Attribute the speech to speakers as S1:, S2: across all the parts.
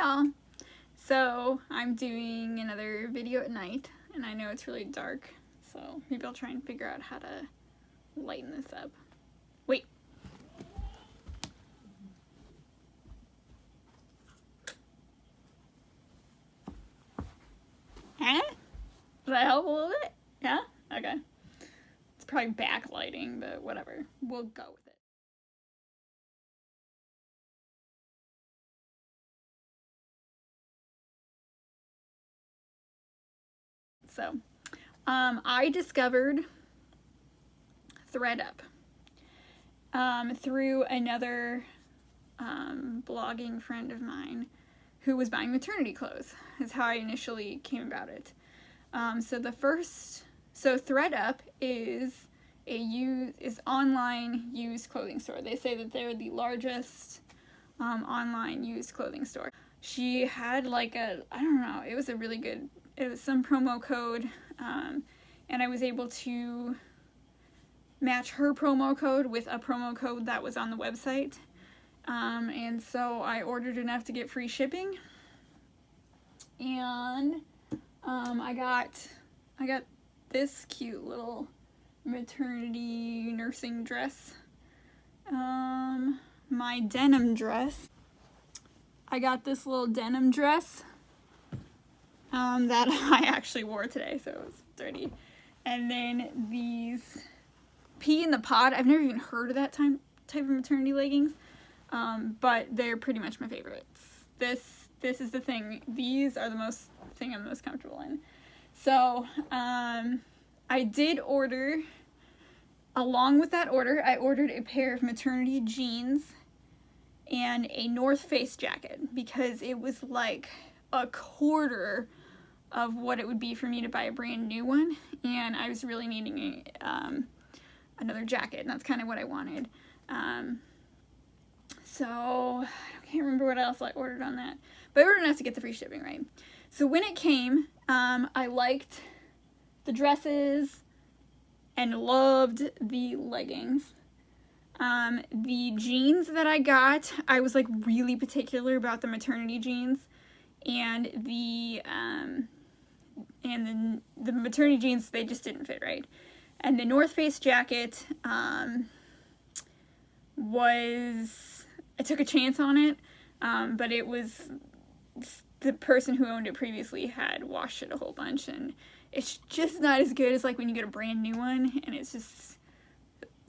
S1: y'all. So I'm doing another video at night, and I know it's really dark, so maybe I'll try and figure out how to lighten this up. Wait. Huh? Does that help a little bit? Yeah? Okay. It's probably backlighting, but whatever. We'll go with it. So, I discovered ThredUP through another blogging friend of mine who was buying maternity clothes. Is how I initially came about it. So ThredUP is is online used clothing store. They say that they're the largest online used clothing store. She had like I don't know, it was some promo code, and I was able to match her promo code with a promo code that was on the website. And so I ordered enough to get free shipping, and I got this cute little maternity nursing dress, my denim dress. I got this little denim dress that I actually wore today, so it was dirty. And then these pea in the pod. I've never even heard of that type of maternity leggings, but they're pretty much my favorites. This is the thing. These are the thing I'm most comfortable in. So I did order, along with that order, I ordered a pair of maternity jeans and a North Face jacket, because it was like a quarter of what it would be for me to buy a brand new one, and I was really needing another jacket, and that's kind of what I wanted. So I can't remember what else I ordered on that, but I ordered enough to get the free shipping, right? So when it came, I liked the dresses and loved the leggings. The jeans that I got, I was like really particular about the maternity jeans, and the maternity jeans, they just didn't fit right. And the North Face jacket, I took a chance on it, but it was, the person who owned it previously had washed it a whole bunch, and it's just not as good as like when you get a brand new one, and it's just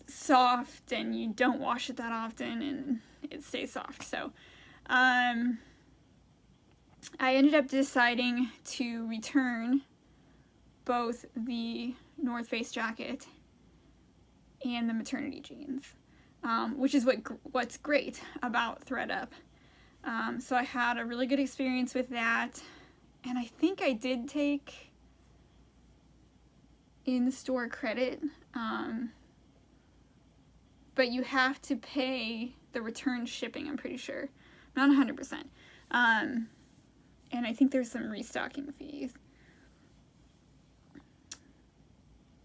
S1: soft, and you don't wash it that often, and it stays soft. So I ended up deciding to return both the North Face jacket and the maternity jeans, which is what's great about ThredUP. So I had a really good experience with that, and I think I did take in-store credit, but you have to pay the return shipping, I'm pretty sure. Not 100%. And I think there's some restocking fees.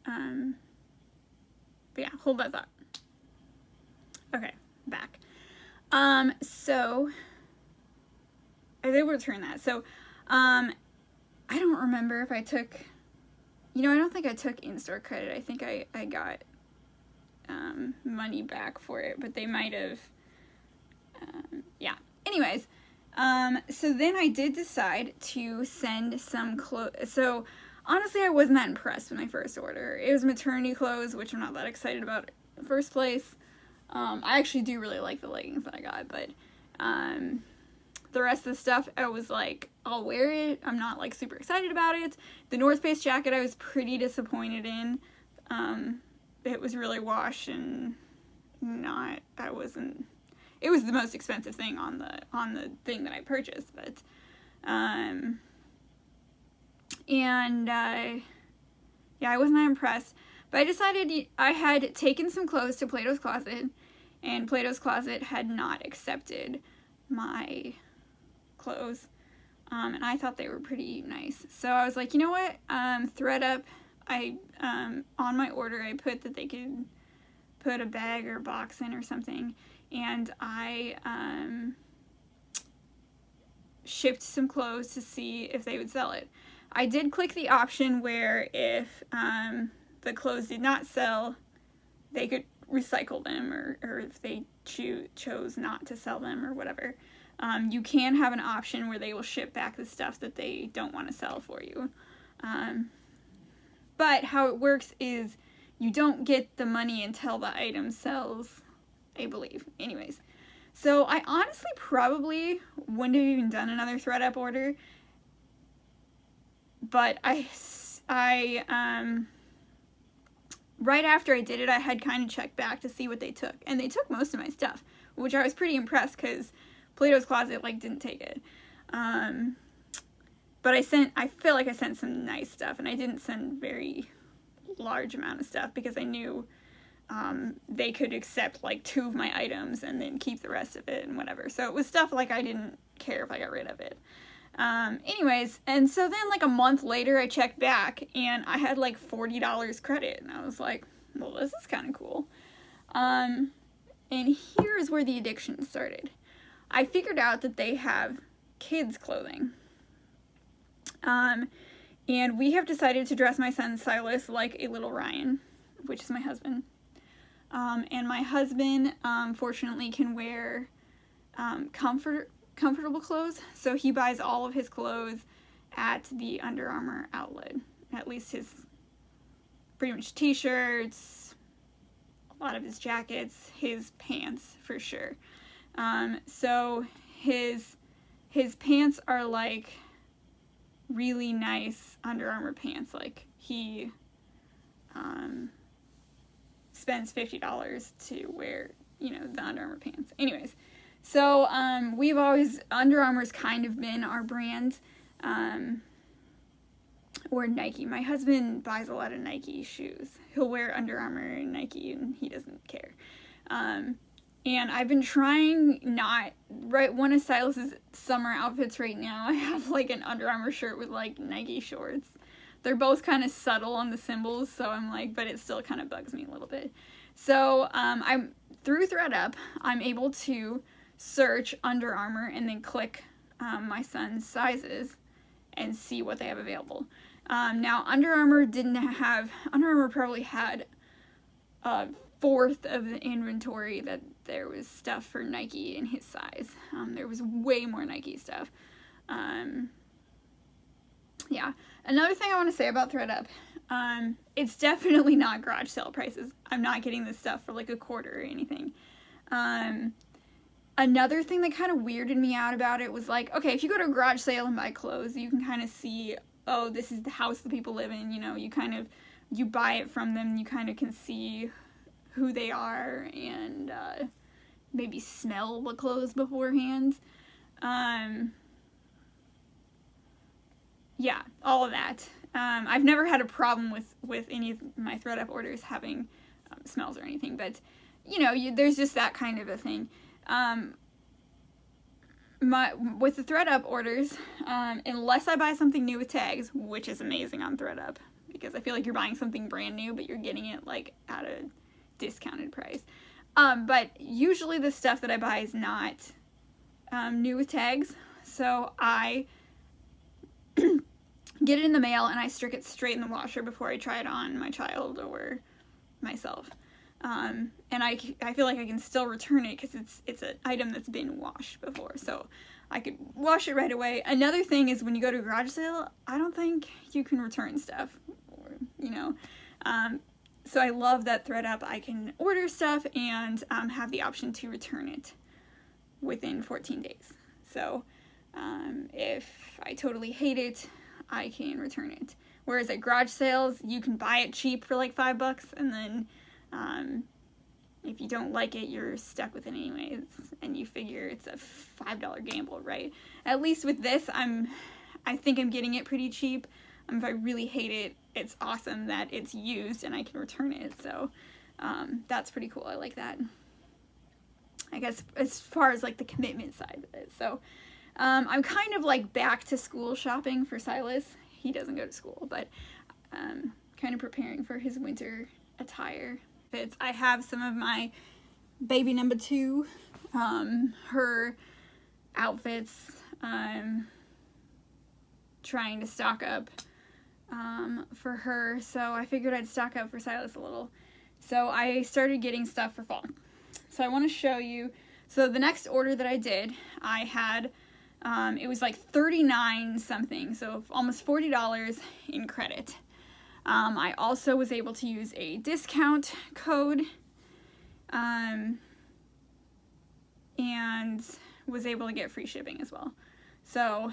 S1: But yeah, hold that thought. Okay, back. So I was able to return that. So I don't remember if I took, I don't think I took in-store credit. I think I got money back for it, but they might have, yeah. Anyways, so then I did decide to send some clothes. So honestly, I wasn't that impressed with my first order. It was maternity clothes, which I'm not that excited about in the first place. I actually do really like the leggings that I got, but the rest of the stuff, I was like, I'll wear it. I'm not like super excited about it. The North Face jacket, I was pretty disappointed in. It was really washed, and it was the most expensive thing on the thing that I purchased, but yeah, I wasn't that impressed. But I decided I had taken some clothes to Plato's Closet, and Plato's Closet had not accepted my clothes, and I thought they were pretty nice. So I was like, you know what, ThredUP, on my order, I put that they could put a bag or a box in or something, and I shipped some clothes to see if they would sell it. I did click the option where if the clothes did not sell, they could recycle them, or if they chose not to sell them or whatever. You can have an option where they will ship back the stuff that they don't want to sell for you. But how it works is you don't get the money until the item sells, I believe. Anyways, so I honestly probably wouldn't have even done another ThredUp order, but I right after I did it, I had kind of checked back to see what they took, and they took most of my stuff, which I was pretty impressed because Plato's Closet didn't take it. But I feel like I sent some nice stuff, and I didn't send very large amount of stuff because I knew they could accept like 2 of my items and then keep the rest of it and whatever. So it was stuff like I didn't care if I got rid of it. Anyways, and so then like a month later I checked back and I had like $40 credit, and I was like, well, this is kind of cool. And here's where the addiction started. I figured out that they have kids clothing. And we have decided to dress my son Silas like a little Ryan, which is my husband. And my husband, fortunately, can wear comfortable clothes, so he buys all of his clothes at the Under Armour outlet. At least his pretty much t-shirts, a lot of his jackets, his pants for sure. So his pants are like really nice Under Armour pants. Like he spends $50 to wear, the Under Armour pants. Anyways, so we've always, Under Armour's kind of been our brand, or Nike. My husband buys a lot of Nike shoes. He'll wear Under Armour and Nike, and he doesn't care. And I've been trying one of Silas's summer outfits right now, I have like an Under Armour shirt with like Nike shorts. They're both kind of subtle on the symbols, so I'm like, but it still kind of bugs me a little bit. So I'm through ThredUp, I'm able to search Under Armour and then click my son's sizes and see what they have available. Now Under Armour probably had a fourth of the inventory that there was stuff for Nike in his size. There was way more Nike stuff. Yeah. Another thing I want to say about ThredUp, it's definitely not garage sale prices. I'm not getting this stuff for like a quarter or anything. Another thing that kind of weirded me out about it was like, okay, if you go to a garage sale and buy clothes, you can kind of see, oh, this is the house that people live in, you buy it from them, you kind of can see who they are and maybe smell the clothes beforehand. Yeah, all of that. I've never had a problem with any of my ThredUp orders having smells or anything, but there's just that kind of a thing. With the ThredUp orders, unless I buy something new with tags, which is amazing on ThredUp, because I feel like you're buying something brand new, but you're getting it like at a discounted price. But usually the stuff that I buy is not new with tags, so I get it in the mail and I stick it straight in the washer before I try it on my child or myself. And I feel like I can still return it because it's an item that's been washed before, so I could wash it right away. Another thing is when you go to a garage sale, I don't think you can return stuff, so I love that ThredUp I can order stuff and have the option to return it within 14 days. So if I totally hate it, I can return it. Whereas at garage sales, you can buy it cheap for like $5, and then if you don't like it, you're stuck with it anyways, and you figure it's a $5 gamble, right? At least with this, I think I'm getting it pretty cheap. If I really hate it, it's awesome that it's used and I can return it, so that's pretty cool. I like that, I guess, as far as like the commitment side of it. So I'm kind of like back to school shopping for Silas. He doesn't go to school, but kind of preparing for his winter attire. I have some of my baby number 2, her outfits. trying to stock up for her, so I figured I'd stock up for Silas a little. So I started getting stuff for fall. So I want to show you. So the next order that I did, I had, it was like 39 something, so almost $40 in credit. I also was able to use a discount code, and was able to get free shipping as well. So,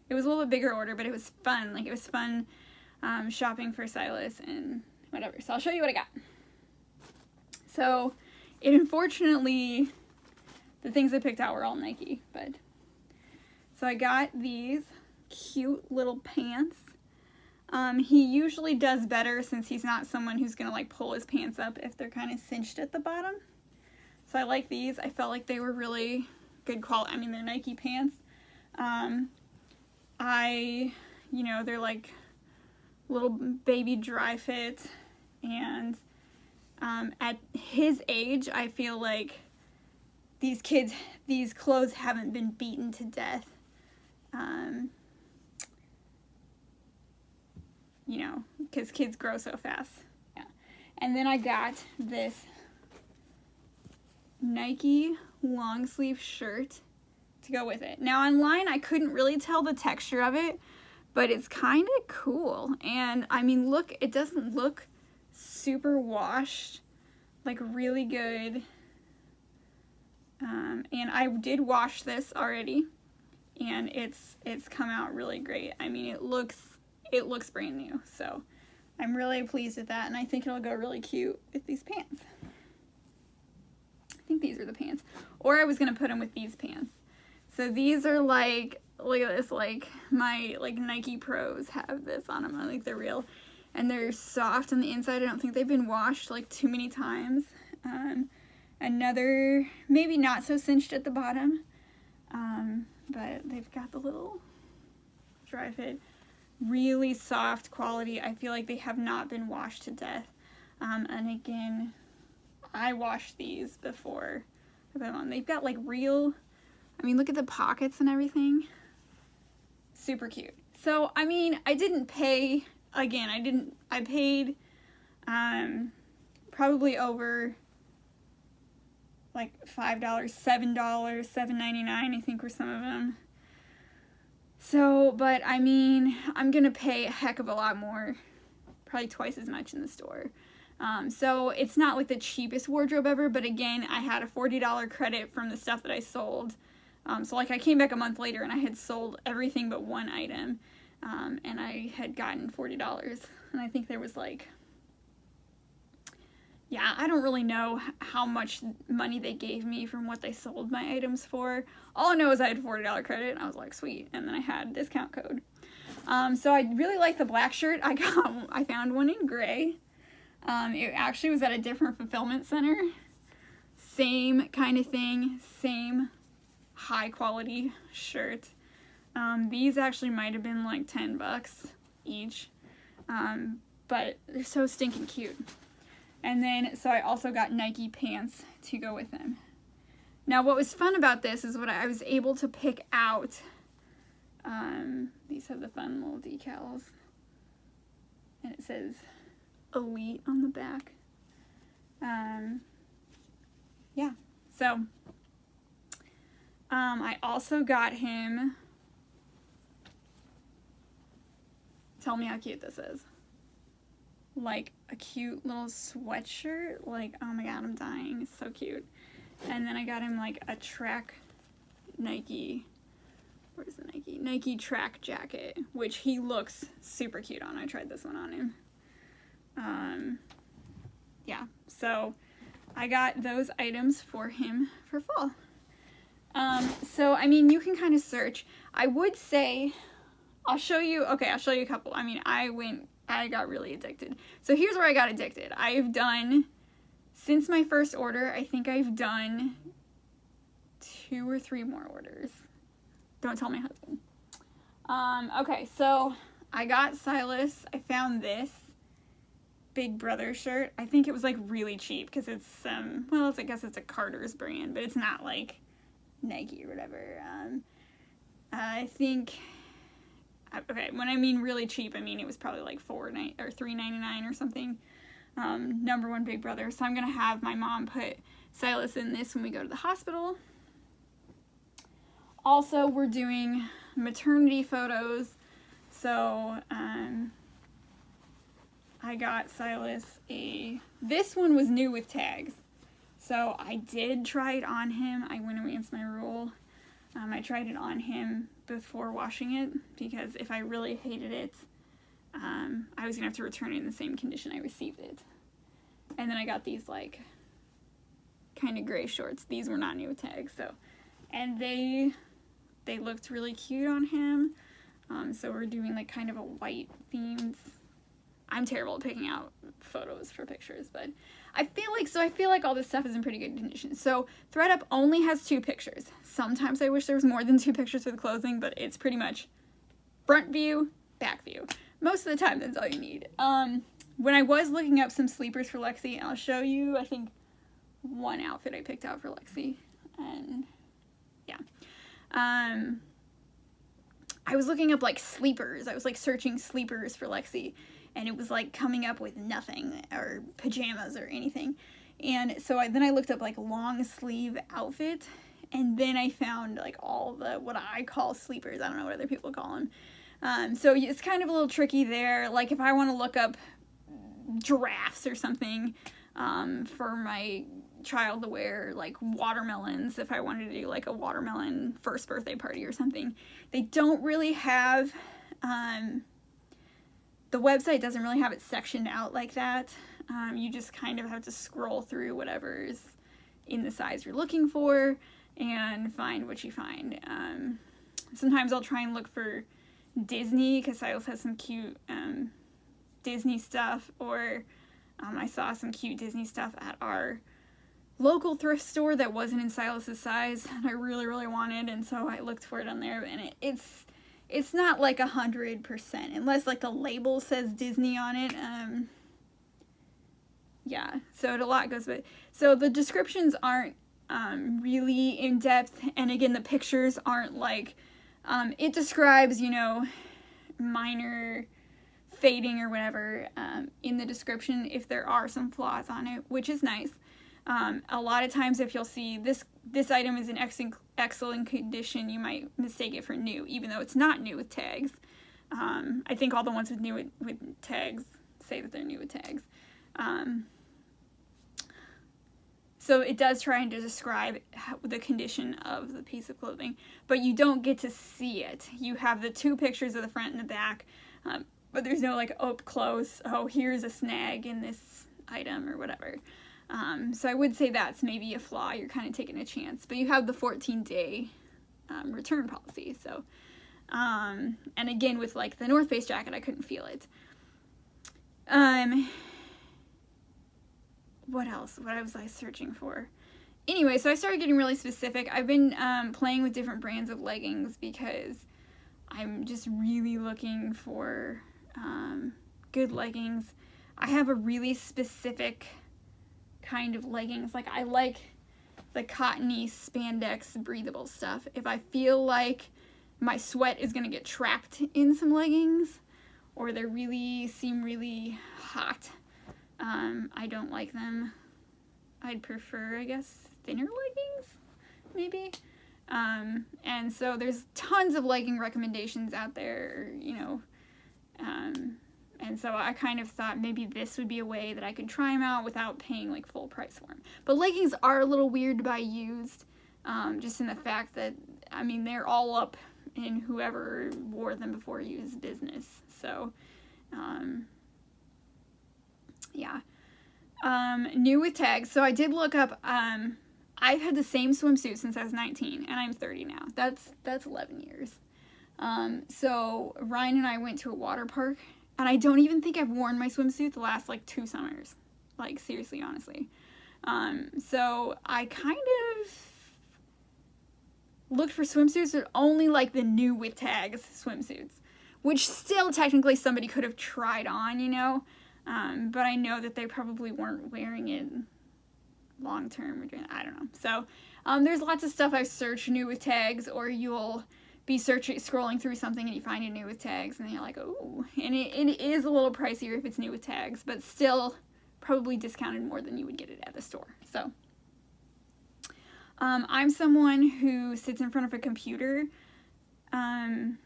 S1: it was a little bit bigger order, but it was fun. Like, it was fun, shopping for Silas and whatever. So I'll show you what I got. So, unfortunately, the things I picked out were all Nike, but, so I got these cute little pants. He usually does better since he's not someone who's gonna like pull his pants up if they're kind of cinched at the bottom. So I like these. I felt like they were really good quality. I mean, they're Nike pants. You know, they're like little baby dry fit, and at his age, I feel like these clothes haven't been beaten to death. You know, because kids grow so fast. Yeah. And then I got this Nike long sleeve shirt to go with it. Now online I couldn't really tell the texture of it, but it's kind of cool. And I mean, look, it doesn't look super washed, like really good. And I did wash this already, and it's come out really great. I mean, it looks brand new, so I'm really pleased with that, and I think it'll go really cute with these pants. I think these are the pants, or I was gonna put them with these pants. So these are like, look at this, like my like Nike Pros have this on them. I think they're real, and they're soft on the inside. I don't think they've been washed like too many times. Another, maybe not so cinched at the bottom, but they've got the little dry fit. Really soft quality. I feel like they have not been washed to death. And again, I washed these before I put them on. They've got like real, I mean, look at the pockets and everything. Super cute. So, I mean, I didn't pay, again, I paid probably over like $5, $7, $7.99, I think were some of them. So, but I mean, I'm gonna pay a heck of a lot more, probably twice as much in the store. So it's not like the cheapest wardrobe ever, but again, I had a $40 credit from the stuff that I sold. So like I came back a month later and I had sold everything but one item, and I had gotten $40, and I think there was like, yeah, I don't really know how much money they gave me from what they sold my items for. All I know is I had a $40 credit, and I was like, sweet, and then I had a discount code. So I really like the black shirt. I found one in gray. It actually was at a different fulfillment center. Same kind of thing, same high quality shirt. These actually might have been like $10 each, but they're so stinking cute. And then, so I also got Nike pants to go with them. Now, what was fun about this is what I was able to pick out. These have the fun little decals. And it says Elite on the back. Yeah, so I also got him, tell me how cute this is. Like a cute little sweatshirt. Like, oh my god, I'm dying. It's so cute. And then I got him like a track Nike, where's the Nike? Nike track jacket, which he looks super cute on. I tried this one on him. Yeah, so I got those items for him for fall. So, I mean, you can kind of search. I would say, I'll show you a couple. I mean, I got really addicted. So here's where I got addicted. I've done, since my first order, I think I've done 2 or 3 more orders. Don't tell my husband. Okay, so I got Silas. I found this Big Brother shirt. I think it was like really cheap because it's well, I guess it's a Carter's brand, but it's not like Nike or whatever. I think, okay, when I mean really cheap, I mean it was probably like $3.99 or something. Number One Big Brother. So I'm gonna have my mom put Silas in this when we go to the hospital. Also, we're doing maternity photos. So I got Silas this one was new with tags. So I did try it on him. I went against my rule. I tried it on him before washing it, because if I really hated it, I was gonna have to return it in the same condition I received it. And then I got these like kind of gray shorts. These were not new with tags, so, and they looked really cute on him. So we're doing like kind of a white themed. I'm terrible at picking out photos for pictures, but I feel like all this stuff is in pretty good condition. So ThredUP only has 2 pictures. Sometimes I wish there was more than 2 pictures for the clothing, but it's pretty much front view, back view. Most of the time, that's all you need. When I was looking up some sleepers for Lexi, I'll show you, I think, one outfit I picked out for Lexi. And yeah. I was looking up like sleepers. I was like searching sleepers for Lexi, and it was like coming up with nothing, or pajamas or anything. And so then I looked up like long sleeve outfit, and then I found like all the, what I call sleepers. I don't know what other people call them. So it's kind of a little tricky there. Like if I want to look up giraffes or something, for my child to wear, like watermelons, if I wanted to do like a watermelon first birthday party or something, they don't really have, the website doesn't really have it sectioned out like that. You just kind of have to scroll through whatever's in the size you're looking for and find what you find. Sometimes I'll try and look for Disney, because Silas has some cute Disney stuff, or I saw some cute Disney stuff at our local thrift store that wasn't in Silas's size, and I really, really wanted, and so I looked for it on there, and it's not like 100%, unless like the label says Disney on it. Yeah, so a lot goes with it. So the descriptions aren't really in depth, and again, the pictures aren't like, it describes, you know, minor fading or whatever in the description if there are some flaws on it, which is nice. A lot of times if you'll see this item is in excellent condition, you might mistake it for new, even though it's not new with tags. I think all the ones with new with tags say that they're new with tags. So it does try and describe the condition of the piece of clothing, but you don't get to see it. You have the 2 pictures of the front and the back, but there's no like up close, oh, here's a snag in this item or whatever. So I would say that's maybe a flaw. You're kind of taking a chance, but you have the 14-day return policy. So, and again, with like the North Face jacket, I couldn't feel it. What else? What was I searching for? Anyway, so I started getting really specific. I've been playing with different brands of leggings because I'm just really looking for good leggings. I have a really specific kind of leggings. Like I like the cottony spandex breathable stuff. If I feel like my sweat is gonna get trapped in some leggings, or they really seem really hot, I don't like them. I'd prefer, I guess, thinner leggings, maybe. And so there's tons of legging recommendations out there, you know, and so I kind of thought maybe this would be a way that I could try them out without paying like full price for them. But leggings are a little weird to buy used, just in the fact that, I mean, they're all up in whoever wore them before used business. So, yeah. New with tags. So I did look up, I've had the same swimsuit since I was 19, and I'm 30 now. That's 11 years. So Ryan and I went to a water park, and I don't even think I've worn my swimsuit the last like 2 summers. Like seriously, honestly. So I kind of looked for swimsuits, but only like the new with tags swimsuits, which still technically somebody could have tried on, you know. But I know that they probably weren't wearing it long term or doing, I don't know. So There's lots of stuff I've searched new with tags, or you'll be scrolling through something and you find it new with tags, and then you're like, oh, and it is a little pricier if it's new with tags, but still probably discounted more than you would get it at the store. So I'm someone who sits in front of a computer 7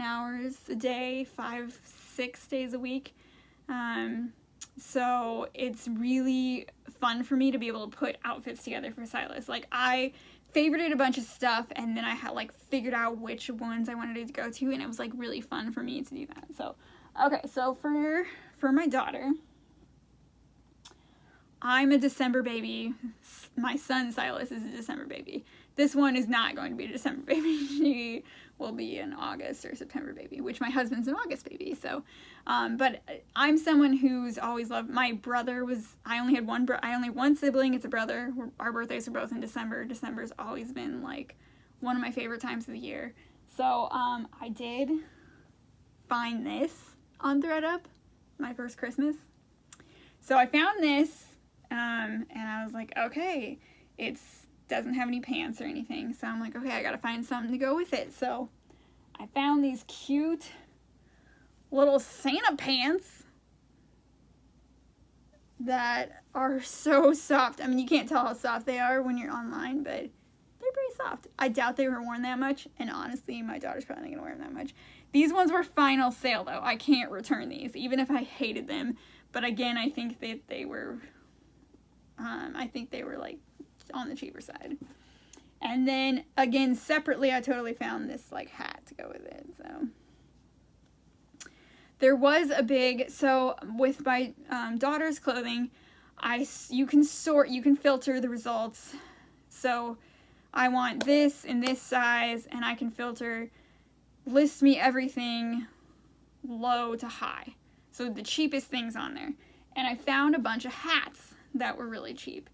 S1: hours a day, 5-6 days a week. So it's really fun for me to be able to put outfits together for Silas. Like, I favorited a bunch of stuff, and then I had like figured out which ones I wanted to go to, and it was like really fun for me to do that. So okay, so for my daughter, I'm a December baby. My son Silas is a December baby. This one is not going to be a December baby. She will be an August or September baby, which my husband's an August baby. So, but I'm someone who's always loved, my brother was, I only had one sibling, it's a brother. Our birthdays are both in December. December's always been like one of my favorite times of the year. So, I did find this on ThredUP, my first Christmas. So I found this, and I was like, okay, doesn't have any pants or anything. So I'm like, okay, I gotta find something to go with it. So I found these cute little Santa pants that are so soft. I mean, you can't tell how soft they are when you're online, but they're pretty soft. I doubt they were worn that much, and honestly, my daughter's probably not gonna wear them that much. These ones were final sale though. I can't return these, even if I hated them. But again, I think that they were like on the cheaper side. And then again, separately, I totally found this like hat to go with it. So there was a big, so with my daughter's clothing, you can filter the results. So I want this in this size, and I can filter, list me everything low to high. So the cheapest things on there. And I found a bunch of hats that were really cheap.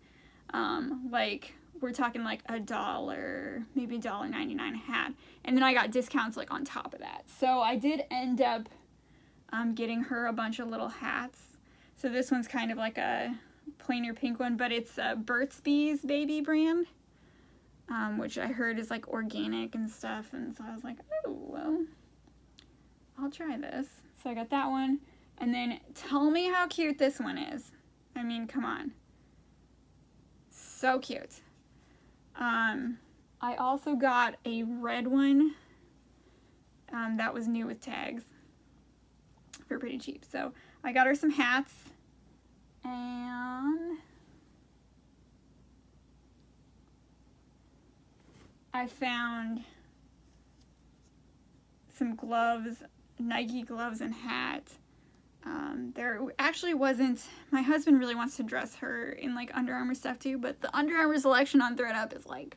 S1: Like, we're talking like $1, maybe $1.99 a hat. And then I got discounts like on top of that. So I did end up getting her a bunch of little hats. So this one's kind of like a plainer pink one, but it's a Burt's Bees baby brand, which I heard is like organic and stuff. And so I was like, oh, well, I'll try this. So I got that one. And then tell me how cute this one is. I mean, come on. So cute. I also got a red one that was new with tags for pretty cheap. So I got her some hats, and I found some gloves, Nike gloves and hat. There actually wasn't, my husband really wants to dress her in like Under Armour stuff too, but the Under Armour selection on ThredUp is like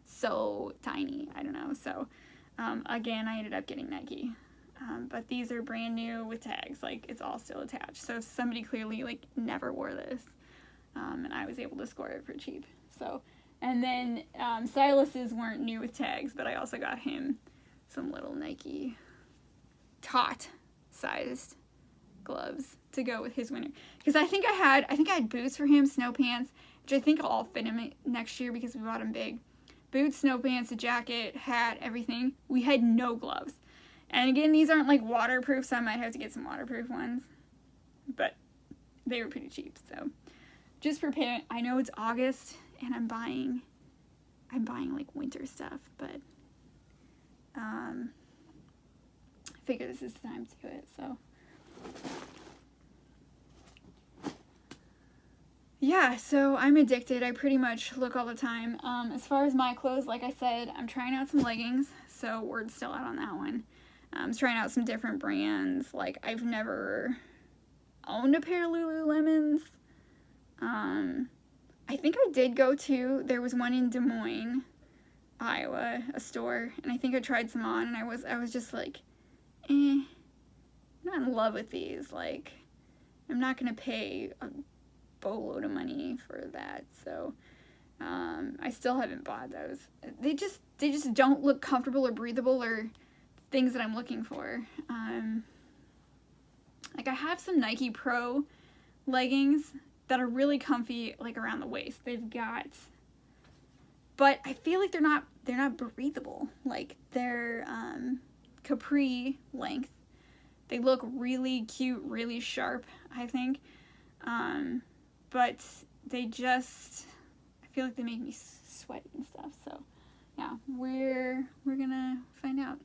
S1: so tiny. I don't know. So again, I ended up getting Nike. But these are brand new with tags, like it's all still attached. So somebody clearly like never wore this, and I was able to score it for cheap. So, and then Silas's weren't new with tags, but I also got him some little Nike tot sized gloves to go with his winter, because I think I had boots for him, snow pants, which I think will all fit him next year because we bought him big. Boots, snow pants, a jacket, hat, everything. We had no gloves. And again, these aren't like waterproof, so I might have to get some waterproof ones, but they were pretty cheap. So just prepare. I know it's August and I'm buying like winter stuff, but I figure this is the time to do it. So yeah, so I'm addicted. I pretty much look all the time. As far as my clothes, like I said, I'm trying out some leggings, so word's still out on that one. I'm trying out some different brands. Like, I've never owned a pair of Lululemons. I think I did go to, there was one in Des Moines, Iowa, a store, and I think I tried some on, and I was just like, I'm not in love with these. Like, I'm not gonna pay a boatload of money for that. So I still haven't bought those. They just don't look comfortable or breathable or things that I'm looking for. Like, I have some Nike Pro leggings, that are really comfy, like around the waist. They've got, but I feel like they're not breathable. Like they're capri length. They look really cute, really sharp, I think. But they just, I feel like they make me sweaty and stuff. So yeah, we're gonna find out.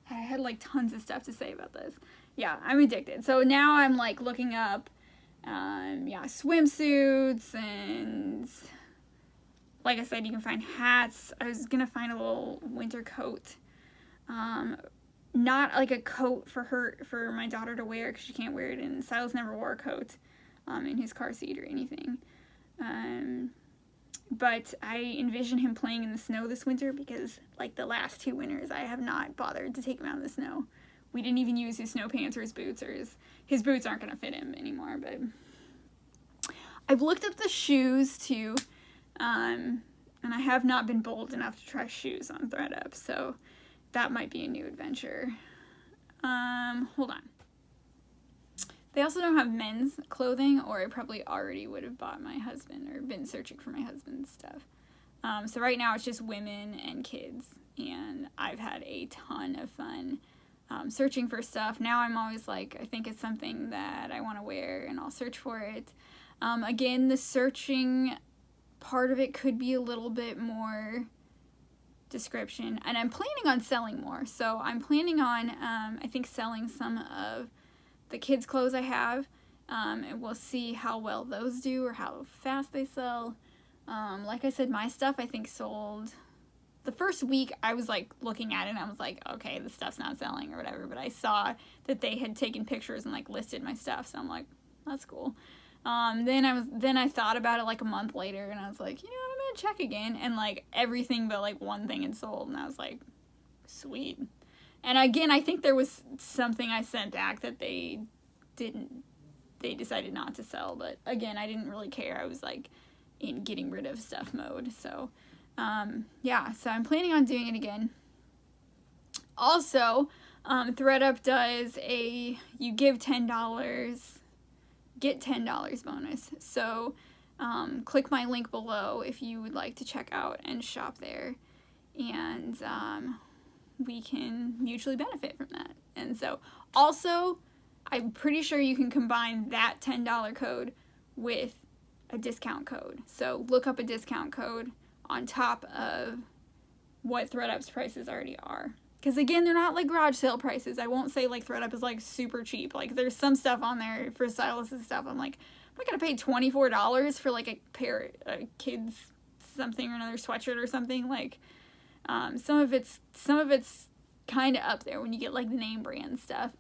S1: I had like tons of stuff to say about this. Yeah, I'm addicted. So now I'm like looking up, swimsuits, and like I said, you can find hats. I was gonna find a little winter coat. Not like a coat for my daughter to wear, because she can't wear it, and Silas never wore a coat in his car seat or anything. But I envision him playing in the snow this winter, because like the last 2 winters I have not bothered to take him out in the snow. We didn't even use his snow pants or his boots, or his boots aren't going to fit him anymore. But I've looked up the shoes too, and I have not been bold enough to try shoes on ThredUp, so that might be a new adventure. Hold on. They also don't have men's clothing, or I probably already would have bought my husband or been searching for my husband's stuff. So right now it's just women and kids, and I've had a ton of fun searching for stuff. Now I'm always like, I think it's something that I want to wear, and I'll search for it. Again, the searching part of it could be a little bit more description, and I'm planning on selling more. So I'm planning on, I think, selling some of the kids' clothes I have, and we'll see how well those do or how fast they sell. Like I said, my stuff I think sold the first week. I was like looking at it and I was like, okay, the stuff's not selling or whatever, but I saw that they had taken pictures and like listed my stuff, so I'm like, that's cool. Then I thought about it like a month later, and I was like, you know what, I'm gonna check again, and like everything but like one thing had sold, and I was like, sweet. And again, I think there was something I sent back that they decided not to sell, but again, I didn't really care. I was like in getting rid of stuff mode. So yeah, so I'm planning on doing it again. Also, ThredUp does a you give $10, get $10 bonus. So click my link below if you would like to check out and shop there, and we can mutually benefit from that. And so also, I'm pretty sure you can combine that $10 code with a discount code. So look up a discount code on top of what ThredUp's prices already are. Because again, they're not like garage sale prices. I won't say like ThredUp is like super cheap. Like there's some stuff on there for Silas's stuff. I'm like, am I gonna pay $24 for like a pair of kids something or another sweatshirt or something? Like some of it's kind of up there when you get like the name brand stuff.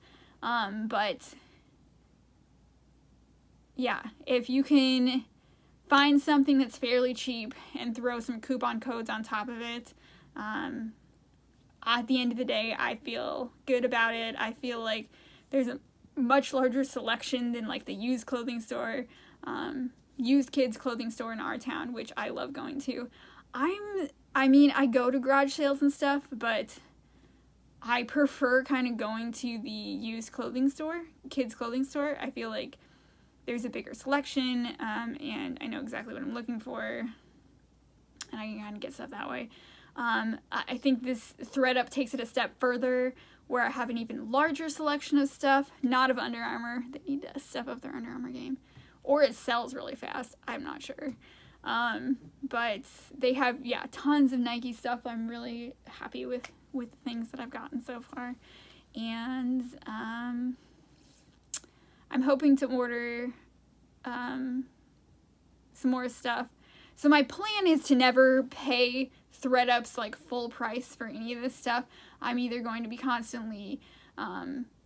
S1: But yeah, if you can find something that's fairly cheap and throw some coupon codes on top of it, at the end of the day, I feel good about it. I feel like there's a much larger selection than like the used clothing store, used kids clothing store in our town, which I love going to. I go to garage sales and stuff, but I prefer kind of going to the used clothing store, kids clothing store. I feel like there's a bigger selection, and I know exactly what I'm looking for, and I can kind of get stuff that way. I think this ThredUp takes it a step further, where I have an even larger selection of stuff, not of Under Armour. They need to step up their Under Armour game. Or it sells really fast. I'm not sure. But they have, tons of Nike stuff. I'm really happy with the things that I've gotten so far. And I'm hoping to order some more stuff. So my plan is to never pay ThredUp's like full price for any of this stuff. I'm either going to be constantly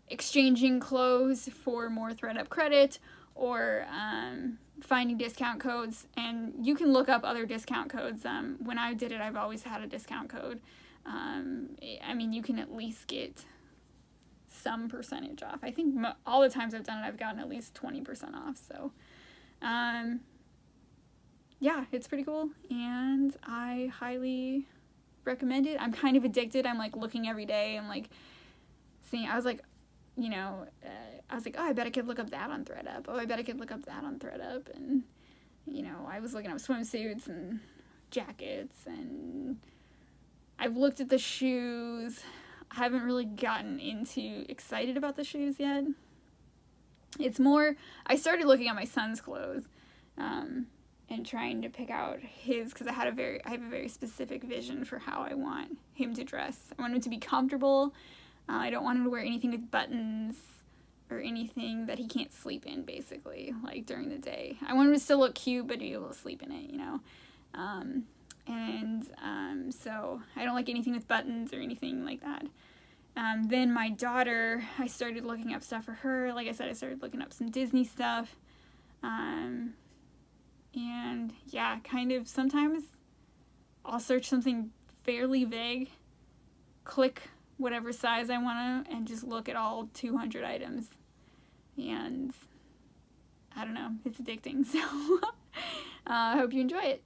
S1: exchanging clothes for more ThredUp credit, or finding discount codes. And you can look up other discount codes. When I did it, I've always had a discount code. You can at least get some percentage off. I think all the times I've done it, I've gotten at least 20% off. So yeah, it's pretty cool, and I highly recommend it. I'm kind of addicted. I'm like looking every day and like seeing. I was like, you know, I was like, oh, I bet I could look up that on ThredUp. Oh, I bet I could look up that on ThredUp. And, you know, I was looking up swimsuits and jackets, and I've looked at the shoes. I haven't really gotten into excited about the shoes yet. It's more, I started looking at my son's clothes, and trying to pick out his, because I have a very specific vision for how I want him to dress. I want him to be comfortable. I don't want him to wear anything with buttons or anything that he can't sleep in, basically, like during the day. I want him to still look cute, but be able to sleep in it, you know. So I don't like anything with buttons or anything like that. Then my daughter, I started looking up stuff for her. Like I said, I started looking up some Disney stuff. And yeah, kind of sometimes I'll search something fairly vague, click whatever size I want to, and just look at all 200 items. And I don't know, it's addicting. So I hope you enjoy it.